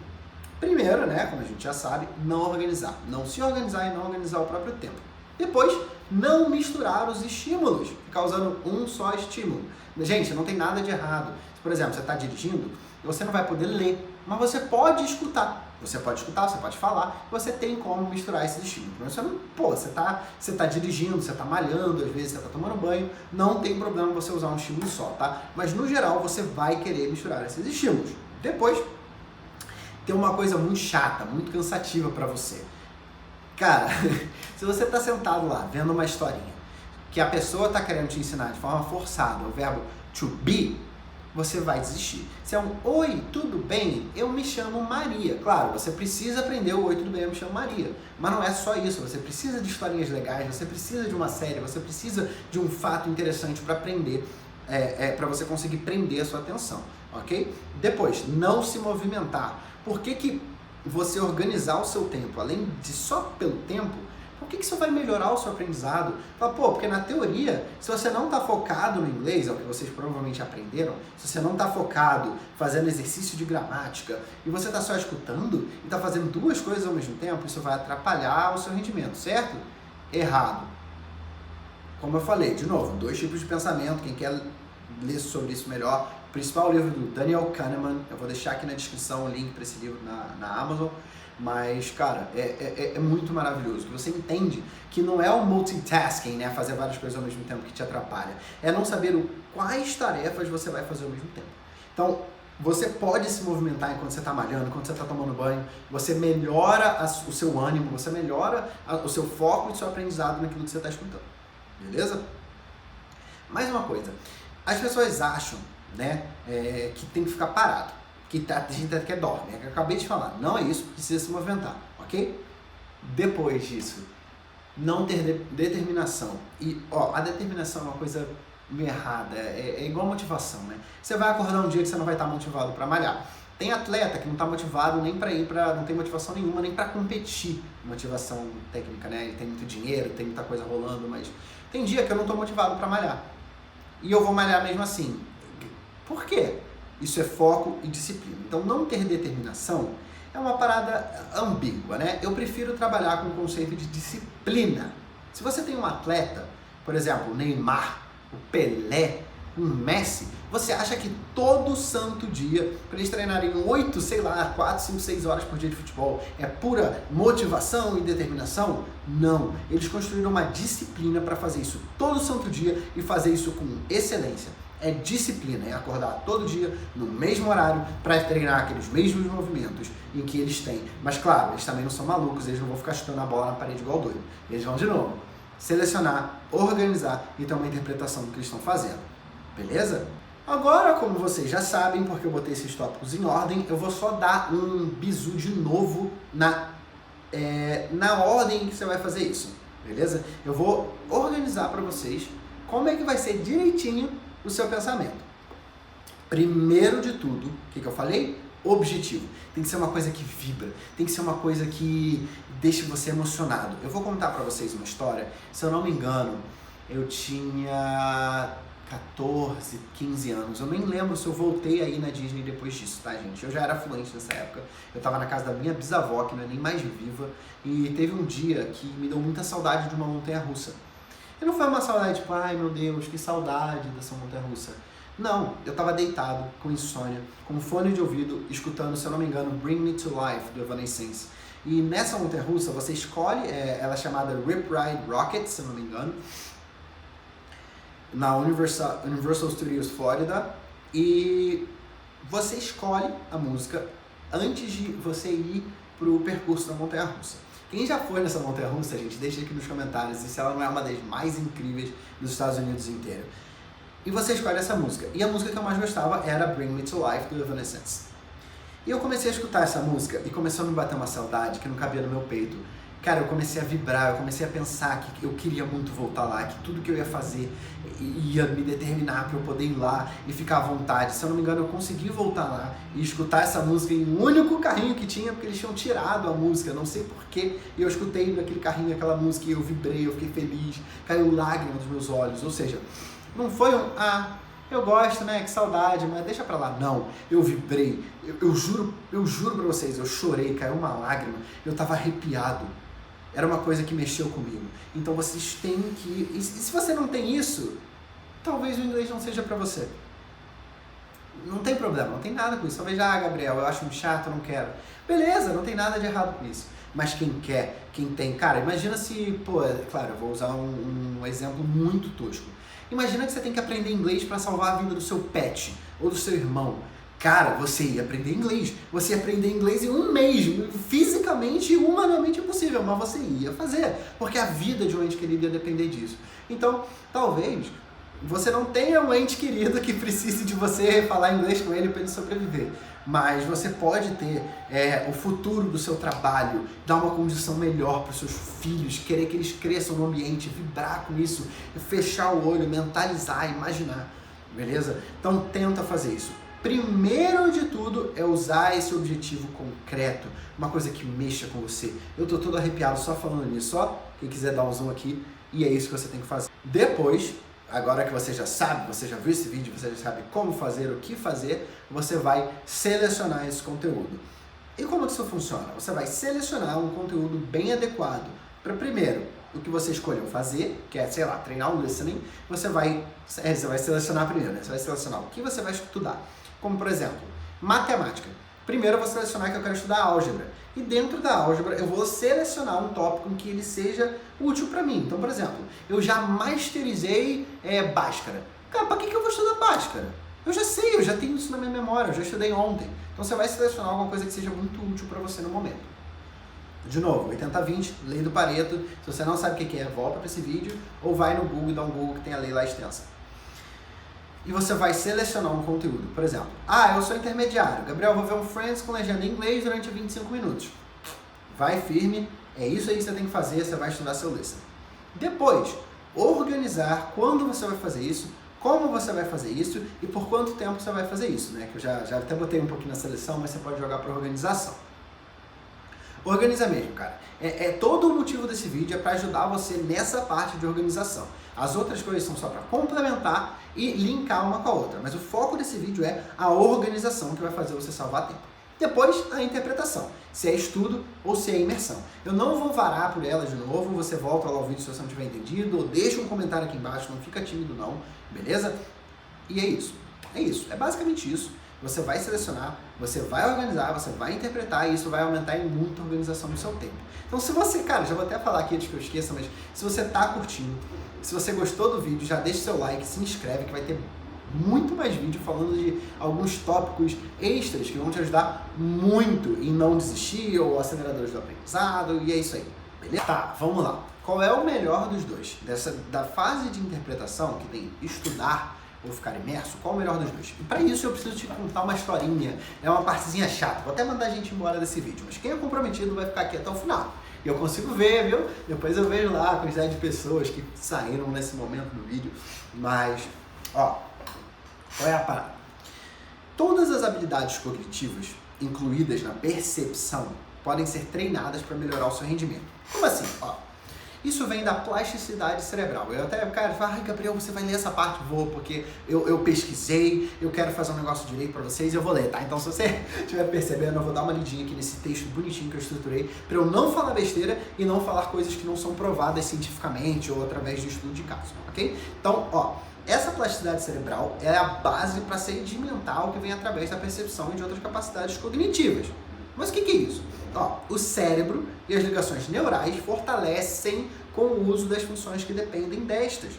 Primeiro, né, como a gente já sabe, não organizar. Não se organizar e não organizar o próprio tempo. Depois, não misturar os estímulos, ficar usando um só estímulo. Gente, não tem nada de errado. Por exemplo, você está dirigindo, você não vai poder ler, mas você pode escutar. Você pode escutar, você pode falar, você tem como misturar esses estímulos. Mas você não, você tá dirigindo, você está malhando, às vezes você está tomando banho, não tem problema você usar um estímulo só, tá? Mas no geral você vai querer misturar esses estímulos. Depois, tem uma coisa muito chata, muito cansativa para você. Cara, se você está sentado lá, vendo uma historinha, que a pessoa está querendo te ensinar de forma forçada, o verbo to be, você vai desistir. Se é um oi, tudo bem? Eu me chamo Maria. Claro, você precisa aprender o oi, tudo bem? Eu me chamo Maria. Mas não é só isso, você precisa de historinhas legais, você precisa de uma série, você precisa de um fato interessante para aprender, para você conseguir prender a sua atenção, ok? Depois, não se movimentar. Por que você organizar o seu tempo, além de só pelo tempo, Por que isso vai melhorar o seu aprendizado? Fala, pô, porque na teoria, se você não está focado no inglês, é o que vocês provavelmente aprenderam, se você não está focado fazendo exercício de gramática e você está só escutando e está fazendo duas coisas ao mesmo tempo, isso vai atrapalhar o seu rendimento, certo? Errado. Como eu falei, de novo, 2 tipos de pensamento, quem quer ler sobre isso melhor, o principal livro do Daniel Kahneman, eu vou deixar aqui na descrição o link para esse livro na Amazon, mas, cara, é muito maravilhoso, que você entende que não é o multitasking, né, fazer várias coisas ao mesmo tempo que te atrapalha, é não saber quais tarefas você vai fazer ao mesmo tempo. Então, você pode se movimentar enquanto você está malhando, enquanto você está tomando banho, você melhora o seu ânimo, você melhora o seu foco e o seu aprendizado naquilo que você está escutando, beleza? Mais uma coisa, as pessoas acham, né, que tem que ficar parado, que a gente até dorme, é que eu acabei de falar, não é isso, precisa se movimentar, ok? Depois disso, não ter determinação, e ó, a determinação é uma coisa meio errada, é igual motivação, né? Você vai acordar um dia que você não vai estar motivado para malhar. Tem atleta que não está motivado nem para ir para, não tem motivação nenhuma nem para competir, motivação técnica, né? Ele tem muito dinheiro, tem muita coisa rolando, mas tem dia que eu não estou motivado para malhar e eu vou malhar mesmo assim. Por quê? Isso é foco e disciplina. Então, não ter determinação é uma parada ambígua, né? Eu prefiro trabalhar com o conceito de disciplina. Se você tem um atleta, por exemplo, o Neymar, o Pelé, um Messi, você acha que todo santo dia, para eles treinarem 8, sei lá, 4, 5, 6 horas por dia de futebol, é pura motivação e determinação? Não. Eles construíram uma disciplina para fazer isso todo santo dia e fazer isso com excelência. É disciplina, é acordar todo dia no mesmo horário para treinar aqueles mesmos movimentos em que eles têm. Mas claro, eles também não são malucos, eles não vão ficar chutando a bola na parede igual doido. Eles vão de novo selecionar, organizar e ter uma interpretação do que eles estão fazendo. Beleza? Agora, como vocês já sabem, porque eu botei esses tópicos em ordem, eu vou só dar um bizu de novo na ordem que você vai fazer isso. Beleza? Eu vou organizar para vocês como é que vai ser direitinho o seu pensamento. Primeiro de tudo, o que eu falei? Objetivo. Tem que ser uma coisa que vibra, tem que ser uma coisa que deixe você emocionado. Eu vou contar pra vocês uma história. Se eu não me engano, eu tinha 14, 15 anos. Eu nem lembro se eu voltei aí na Disney depois disso, tá, gente? Eu já era fluente nessa época. Eu tava na casa da minha bisavó, que não é nem mais viva, e teve um dia que me deu muita saudade de uma montanha-russa. E não foi uma saudade tipo, ai meu Deus, que saudade dessa montanha-russa. Não, eu tava deitado, com insônia, com fone de ouvido, escutando, se eu não me engano, Bring Me to Life, do Evanescence. E nessa montanha-russa, você escolhe, ela é chamada Rip Ride Rocket, se eu não me engano, na Universal Studios Florida, e você escolhe a música antes de você ir pro percurso da montanha-russa. Quem já foi nessa montanha-russa, gente, deixa aqui nos comentários se ela não é uma das mais incríveis dos Estados Unidos inteiro. E você escolhe essa música. E a música que eu mais gostava era Bring Me to Life, do Evanescence. E eu comecei a escutar essa música e começou a me bater uma saudade que não cabia no meu peito. Cara, eu comecei a vibrar, eu comecei a pensar que eu queria muito voltar lá, que tudo que eu ia fazer ia me determinar para eu poder ir lá e ficar à vontade. Se eu não me engano, eu consegui voltar lá e escutar essa música em um único carrinho que tinha, porque eles tinham tirado a música, não sei porquê. E eu escutei naquele carrinho aquela música e eu vibrei, eu fiquei feliz, caiu lágrima dos meus olhos. Ou seja, não foi eu gosto, né, que saudade, mas deixa pra lá. Não, eu vibrei, eu juro pra vocês, eu chorei, caiu uma lágrima, eu tava arrepiado. Era uma coisa que mexeu comigo. Então vocês têm que... E se você não tem isso, talvez o inglês não seja pra você. Não tem problema, não tem nada com isso. Talvez, Gabriel, eu acho muito chato, eu não quero. Beleza, não tem nada de errado com isso. Mas quem quer, quem tem... Cara, imagina se... Claro, eu vou usar um exemplo muito tosco. Imagina que você tem que aprender inglês para salvar a vida do seu pet ou do seu irmão. Cara, você ia aprender inglês. Você ia aprender inglês em um mês. Fisicamente e humanamente impossível, mas você ia fazer. Porque a vida de um ente querido ia depender disso. Então, talvez você não tenha um ente querido que precise de você falar inglês com ele para ele sobreviver. Mas você pode ter o futuro do seu trabalho, dar uma condição melhor para os seus filhos, querer que eles cresçam no ambiente, vibrar com isso, fechar o olho, mentalizar, imaginar. Beleza? Então tenta fazer isso. Primeiro de tudo é usar esse objetivo concreto, uma coisa que mexa com você. Eu tô todo arrepiado só falando nisso, ó. quem quiser dar um zoom aqui, e é isso que você tem que fazer. Depois, agora que você já sabe, você já viu esse vídeo, você já sabe como fazer, o que fazer, você vai selecionar esse conteúdo. E como que isso funciona? Você vai selecionar um conteúdo bem adequado para, primeiro, o que você escolheu fazer, que é, sei lá, treinar o listening, você vai selecionar primeiro, né? Você vai selecionar o que você vai estudar. Como, por exemplo, matemática. Primeiro eu vou selecionar que eu quero estudar álgebra. E dentro da álgebra eu vou selecionar um tópico em que ele seja útil para mim. Então, por exemplo, eu já masterizei Bhaskara. Cara, para que eu vou estudar Bhaskara? Eu já sei, eu já tenho isso na minha memória, eu já estudei ontem. Então você vai selecionar alguma coisa que seja muito útil para você no momento. De novo, 80-20, lei do Pareto. Se você não sabe o que é, volta para esse vídeo ou vai no Google e dá um Google que tem a lei lá extensa. E você vai selecionar um conteúdo. Por exemplo, eu sou intermediário. Gabriel, vou ver um Friends com legenda em inglês durante 25 minutos. Vai firme, é isso aí que você tem que fazer, você vai estudar seu listening. Depois, organizar quando você vai fazer isso, como você vai fazer isso e por quanto tempo você vai fazer isso, né? Que eu já até botei um pouquinho na seleção, mas você pode jogar para organização. Organiza mesmo, cara. Todo o motivo desse vídeo é para ajudar você nessa parte de organização. As outras coisas são só para complementar e linkar uma com a outra. Mas o foco desse vídeo é a organização que vai fazer você salvar tempo. Depois, a interpretação. Se é estudo ou se é imersão. Eu não vou varar por ela de novo. Você volta lá ao vídeo se você não tiver entendido. Ou deixa um comentário aqui embaixo. Não fica tímido não. Beleza? E é isso. É isso. É basicamente isso. Você vai selecionar, você vai organizar, você vai interpretar e isso vai aumentar em muita organização no seu tempo. Então se você, cara, já vou até falar aqui antes que eu esqueça, mas se você tá curtindo, se você gostou do vídeo, já deixa seu like, se inscreve que vai ter muito mais vídeo falando de alguns tópicos extras que vão te ajudar muito em não desistir ou aceleradores do aprendizado e é isso aí, beleza? Tá, vamos lá. Qual é o melhor dos dois? Da fase de interpretação, que tem estudar ou ficar imerso, qual o melhor dos dois? E para isso eu preciso te contar uma historinha, é uma partezinha chata, vou até mandar a gente embora desse vídeo, mas quem é comprometido vai ficar aqui até o final. E eu consigo ver, viu? Depois eu vejo lá a quantidade de pessoas que saíram nesse momento do vídeo, mas, qual é a parada? Todas as habilidades cognitivas incluídas na percepção podem ser treinadas para melhorar o seu rendimento. Como assim? Isso vem da plasticidade cerebral. Eu até, cara, falo, Gabriel, você vai ler essa parte? Vou, porque eu pesquisei, eu quero fazer um negócio direito para vocês e eu vou ler, tá? Então, se você estiver percebendo, eu vou dar uma lidinha aqui nesse texto bonitinho que eu estruturei para eu não falar besteira e não falar coisas que não são provadas cientificamente ou através de estudo de caso, ok? Então, essa plasticidade cerebral é a base para sedimentar o que vem através da percepção e de outras capacidades cognitivas. Mas o que é isso? O cérebro e as ligações neurais fortalecem com o uso das funções que dependem destas.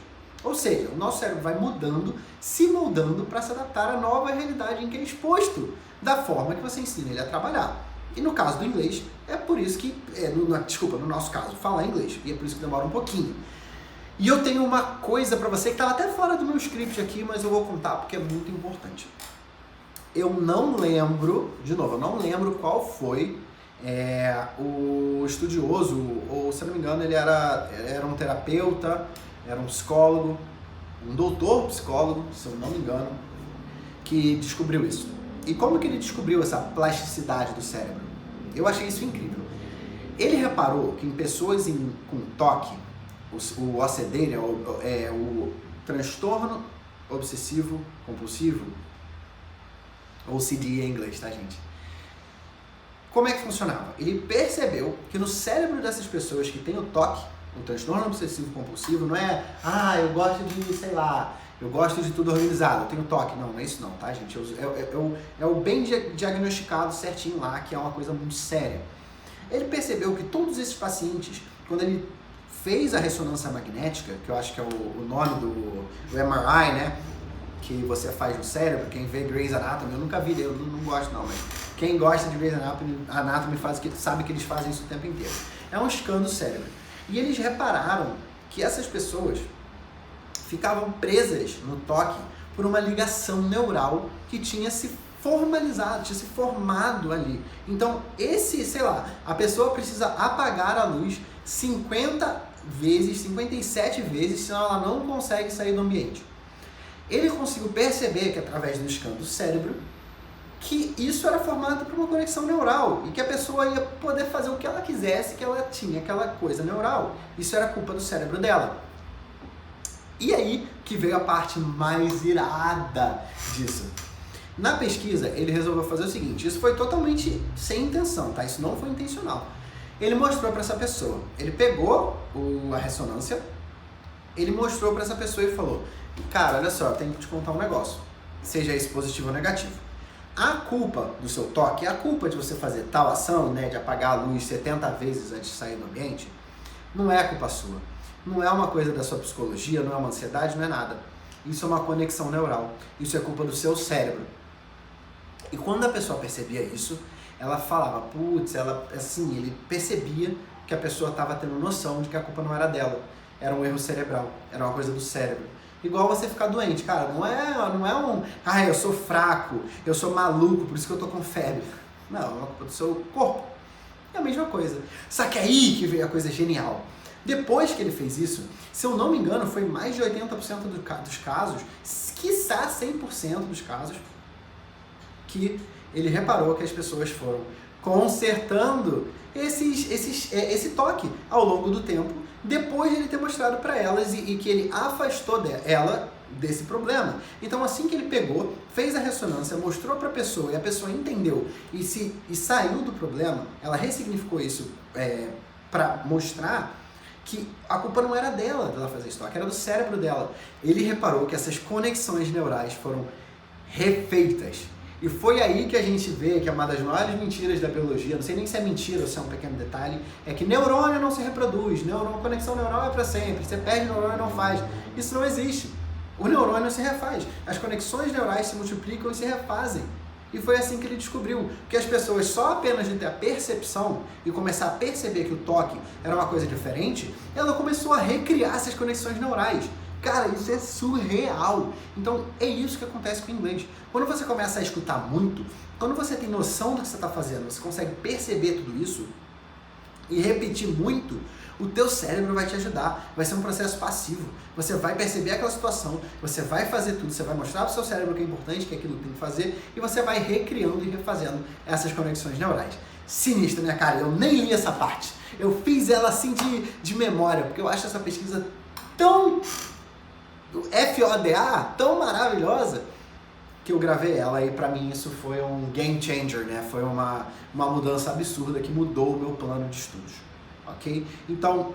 Ou seja, o nosso cérebro vai mudando, se moldando para se adaptar à nova realidade em que é exposto, da forma que você ensina ele a trabalhar. E no caso do inglês, é por isso que, no nosso caso, falar inglês, e é por isso que demora um pouquinho. E eu tenho uma coisa para você que estava até fora do meu script aqui, mas eu vou contar porque é muito importante. Eu não lembro qual foi o estudioso, ou se eu não me engano ele era um terapeuta, era um psicólogo, um doutor psicólogo, se eu não me engano, que descobriu isso. E como que ele descobriu essa plasticidade do cérebro? Eu achei isso incrível. Ele reparou que em pessoas com toque, o OCD, né, o transtorno obsessivo compulsivo, OCD em inglês, tá, gente? Como é que funcionava? Ele percebeu que no cérebro dessas pessoas que têm o toque, o transtorno obsessivo compulsivo, não é, eu gosto de, sei lá, eu gosto de tudo organizado, eu tenho toque. Não é isso não, tá, gente? É o bem diagnosticado certinho lá, que é uma coisa muito séria. Ele percebeu que todos esses pacientes, quando ele fez a ressonância magnética, que eu acho que é o nome do MRI, né? Que você faz no cérebro, quem vê Grey's Anatomy, eu nunca vi, eu não gosto não, mas quem gosta de Grey's Anatomy sabe que eles fazem isso o tempo inteiro. É um scan do cérebro. E eles repararam que essas pessoas ficavam presas no toque por uma ligação neural que tinha se formalizado, tinha se formado ali. Então, a pessoa precisa apagar a luz 57 vezes, senão ela não consegue sair do ambiente. Ele conseguiu perceber que através do scan do cérebro, que isso era formado por uma conexão neural e que a pessoa ia poder fazer o que ela quisesse, que ela tinha aquela coisa neural. Isso era culpa do cérebro dela. E aí que veio a parte mais irada disso. Na pesquisa, ele resolveu fazer o seguinte, isso foi totalmente sem intenção, tá? Isso não foi intencional. Ele mostrou para essa pessoa, ele pegou a ressonância, ele mostrou para essa pessoa e falou, cara, olha só, eu tenho que te contar um negócio, seja esse positivo ou negativo. A culpa do seu toque, a culpa de você fazer tal ação, né, de apagar a luz 70 vezes antes de sair do ambiente, não é culpa sua. Não é uma coisa da sua psicologia, não é uma ansiedade, não é nada. Isso é uma conexão neural. Isso é culpa do seu cérebro. E quando a pessoa percebia isso, ela falava, putz, ele percebia que a pessoa estava tendo noção de que a culpa não era dela. Era um erro cerebral, era uma coisa do cérebro. Igual você ficar doente, cara, não é eu sou fraco, eu sou maluco, por isso que eu tô com febre. Não, é uma culpa do seu corpo. É a mesma coisa. Só que aí que veio a coisa genial. Depois que ele fez isso, se eu não me engano, foi mais de 80% dos casos, quiçá 100% dos casos, que ele reparou que as pessoas foram consertando esse toque ao longo do tempo, depois de ele ter mostrado para elas e que ele afastou ela desse problema. Então, assim que ele pegou, fez a ressonância, mostrou para a pessoa e a pessoa entendeu e saiu do problema, ela ressignificou isso para mostrar que a culpa não era dela fazer esse toque, era do cérebro dela. Ele reparou que essas conexões neurais foram refeitas. E foi aí que a gente vê que é uma das maiores mentiras da biologia, não sei nem se é mentira ou se é um pequeno detalhe, é que neurônio não se reproduz, conexão neural é para sempre, você perde neurônio e não faz. Isso não existe. O neurônio se refaz, as conexões neurais se multiplicam e se refazem. E foi assim que ele descobriu que as pessoas só apenas de ter a percepção e começar a perceber que o toque era uma coisa diferente, ela começou a recriar essas conexões neurais. Cara, isso é surreal. Então, é isso que acontece com o inglês. Quando você começa a escutar muito, quando você tem noção do que você está fazendo, você consegue perceber tudo isso e repetir muito, o teu cérebro vai te ajudar. Vai ser um processo passivo. Você vai perceber aquela situação, você vai fazer tudo, você vai mostrar para o seu cérebro que é importante, que é aquilo que tem que fazer, e você vai recriando e refazendo essas conexões neurais. Sinistro, né, cara? Eu nem li essa parte. Eu fiz ela assim de memória, porque eu acho essa pesquisa tão... FODA, tão maravilhosa, que eu gravei ela e pra mim isso foi um game changer, né? Foi uma mudança absurda que mudou o meu plano de estudos, ok? Então,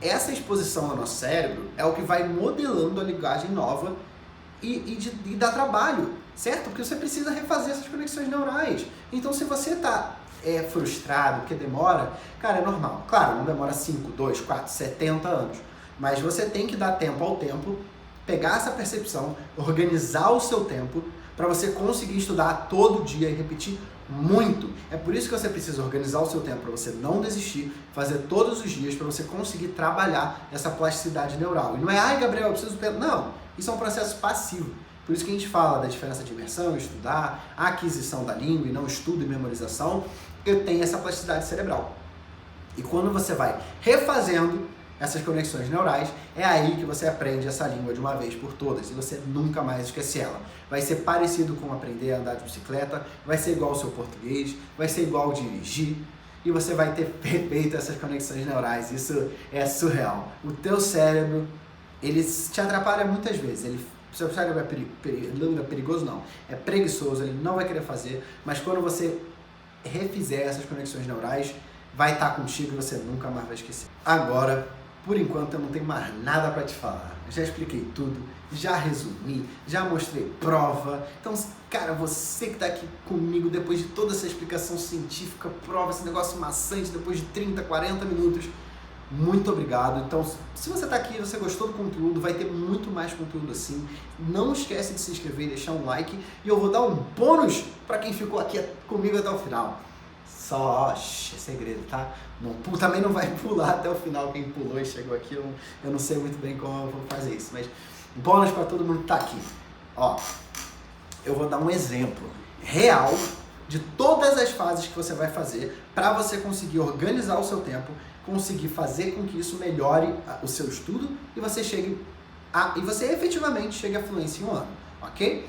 essa exposição ao nosso cérebro é o que vai modelando a linguagem nova e dá trabalho, certo? Porque você precisa refazer essas conexões neurais. Então, se você tá frustrado, porque demora, cara, é normal. Claro, não demora 5, 2, 4, 70 anos, mas você tem que dar tempo ao tempo, pegar essa percepção, organizar o seu tempo para você conseguir estudar todo dia e repetir muito. É por isso que você precisa organizar o seu tempo, para você não desistir, fazer todos os dias, para você conseguir trabalhar essa plasticidade neural. E não é, ai Gabriel, eu preciso... Não, isso é um processo passivo. Por isso que a gente fala da diferença de imersão, estudar, a aquisição da língua e não estudo e memorização, porque tem essa plasticidade cerebral. E quando você vai refazendo essas conexões neurais, é aí que você aprende essa língua de uma vez por todas e você nunca mais esquece ela. Vai ser parecido com aprender a andar de bicicleta, vai ser igual ao seu português, vai ser igual ao dirigir e você vai ter feito essas conexões neurais. Isso é surreal. O teu cérebro, ele te atrapalha muitas vezes. O seu cérebro é perigoso? Não. É preguiçoso, ele não vai querer fazer, mas quando você refizer essas conexões neurais, vai estar contigo e você nunca mais vai esquecer. Agora, por enquanto eu não tenho mais nada para te falar. Já expliquei tudo, já resumi, já mostrei prova. Então, cara, você que está aqui comigo depois de toda essa explicação científica, prova, esse negócio maçante, depois de 30, 40 minutos, muito obrigado. Então, se você está aqui e você gostou do conteúdo, vai ter muito mais conteúdo assim. Não esquece de se inscrever e deixar um like. E eu vou dar um bônus para quem ficou aqui comigo até o final. Só, é segredo, tá? Não, também não vai pular até o final quem pulou e chegou aqui. Eu não sei muito bem como eu vou fazer isso, mas bônus para todo mundo que tá aqui. Ó, eu vou dar um exemplo real de todas as fases que você vai fazer para você conseguir organizar o seu tempo, conseguir fazer com que isso melhore o seu estudo e você efetivamente chegue à fluência em um ano, ok?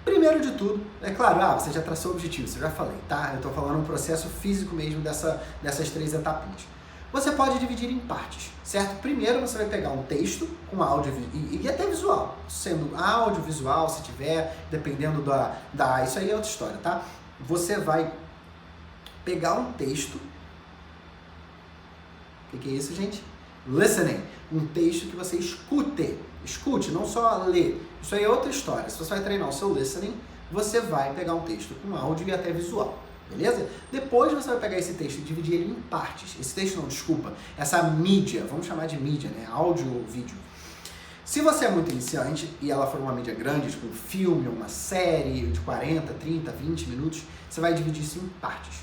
Primeiro de tudo, é claro, você já traçou o objetivo, você já falei, tá? Eu estou falando um processo físico mesmo dessas 3 etapinhas. Você pode dividir em partes, certo? Primeiro você vai pegar um texto com áudio e até visual, sendo áudio, visual, se tiver, dependendo isso aí é outra história, tá? Você vai pegar um texto, o que é isso, gente? Listening, um texto que você escute, não só ler. Isso aí é outra história. Se você vai treinar o seu listening, você vai pegar um texto com áudio e até visual, beleza? Depois você vai pegar esse texto e dividir ele em partes. Esse texto não, desculpa, essa mídia, vamos chamar de mídia, né? Áudio ou vídeo. Se você é muito iniciante e ela for uma mídia grande, tipo um filme, uma série de 40, 30, 20 minutos, você vai dividir isso em partes.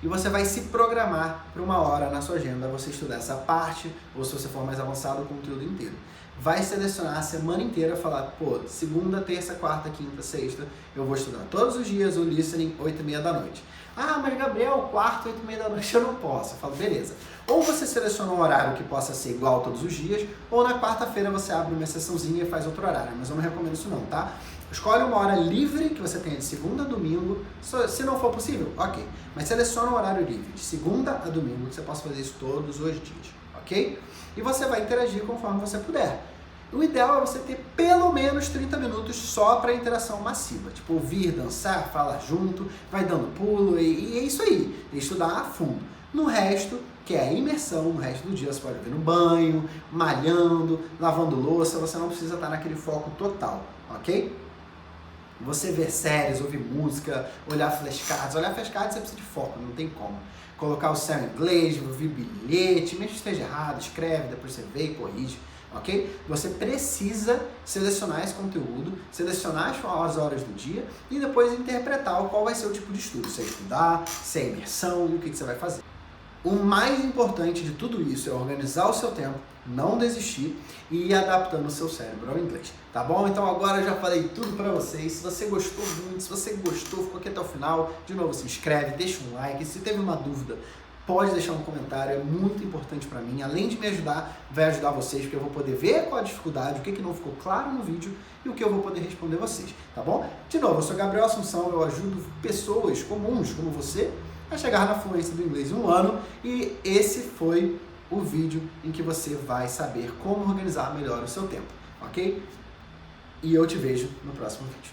E você vai se programar para 1 hora na sua agenda, você estudar essa parte, ou se você for mais avançado, o conteúdo inteiro. Vai selecionar a semana inteira, falar, pô, segunda, terça, quarta, quinta, sexta, eu vou estudar todos os dias o listening, 8h30 da noite. Ah, mas Gabriel, quarta, 8h30 da noite eu não posso. Eu falo, beleza. Ou você seleciona um horário que possa ser igual todos os dias, ou na quarta-feira você abre uma exceçãozinha e faz outro horário, mas eu não recomendo isso não, tá? Escolhe uma hora livre que você tenha de segunda a domingo, se não for possível, ok. Mas seleciona um horário livre, de segunda a domingo, que você possa fazer isso todos os dias, ok? E você vai interagir conforme você puder. O ideal é você ter pelo menos 30 minutos só para interação massiva. Tipo, ouvir, dançar, falar junto, vai dando pulo e é isso aí. Estudar a fundo. No resto, que é a imersão, no resto do dia você pode ver no banho, malhando, lavando louça, você não precisa estar naquele foco total, ok? Você ver séries, ouvir música, olhar flashcards. Olhar flashcards você precisa de foco, não tem como. Colocar o céu em inglês, ouvir bilhete, mesmo que esteja errado, escreve, depois você vê e corrige, ok? Você precisa selecionar esse conteúdo, selecionar as horas do dia e depois interpretar qual vai ser o tipo de estudo. Se é estudar, se é imersão e o que você vai fazer. O mais importante de tudo isso é organizar o seu tempo, não desistir e ir adaptando o seu cérebro ao inglês, tá bom? Então agora eu já falei tudo pra vocês. Se você gostou muito, se você gostou, ficou aqui até o final, de novo se inscreve, deixa um like. Se teve uma dúvida, pode deixar um comentário, é muito importante pra mim. Além de me ajudar, vai ajudar vocês, porque eu vou poder ver qual a dificuldade, o que não ficou claro no vídeo e o que eu vou poder responder vocês, tá bom? De novo, eu sou Gabriel Assunção, eu ajudo pessoas comuns como você a chegar na fluência do inglês em 1 ano e esse foi o vídeo em que você vai saber como organizar melhor o seu tempo, ok? E eu te vejo no próximo vídeo.